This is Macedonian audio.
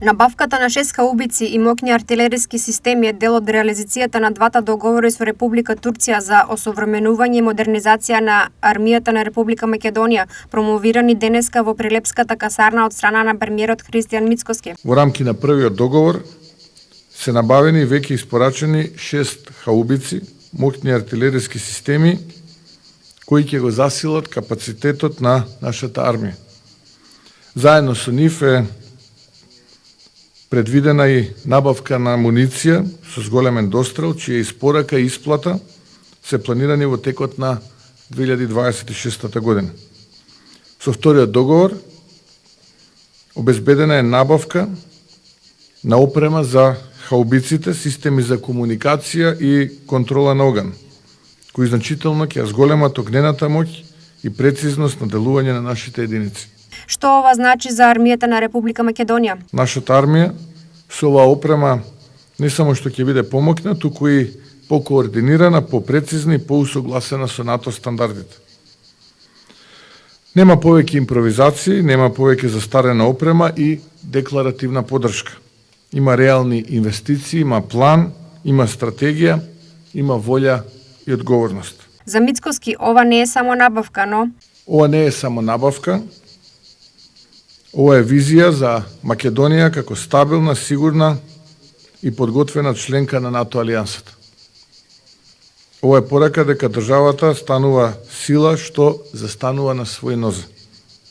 Набавката на 6 хаубици и моќни артилериски системи е дел од реализацијата на двата договори со Република Турција за осовременување и модернизација на армијата на Република Македонија, промовирани денеска во Прилепската касарна од страна на премиерот Христијан Мицкоски. Во рамки на првиот договор се набавени и веќе испорачени 6 хаубици, моќни артилериски системи кои ќе го засилат капацитетот на нашата армија. Заедно со нив е предвидена и набавка на амуниција со зголемен дострел, чија испорака и исплата се планирани во текот на 2026 година. Со вториот договор обезбедена е набавка на опрема за хаубиците, системи за комуникација и контрола на оган, кои значително ќе зголемат огнената моќ и прецизност на делување на нашите единици. Што ова значи за армијата на Република Македонија? Нашата армија со оваа опрема не само што ќе биде помоќна, туку и покоординирана, попрецизна и поусогласена со НАТО стандардите. Нема повеќе импровизации, нема повеќе застарена опрема и декларативна поддршка. Има реални инвестиции, има план, има стратегија, има волја и одговорност. За Мицкоски ова не е само набавка, но ова не е само набавка. Ова е визија за Македонија како стабилна, сигурна и подготвена членка на НАТО алијансата. Ова е порака дека државата станува сила што застанува на своји нозе.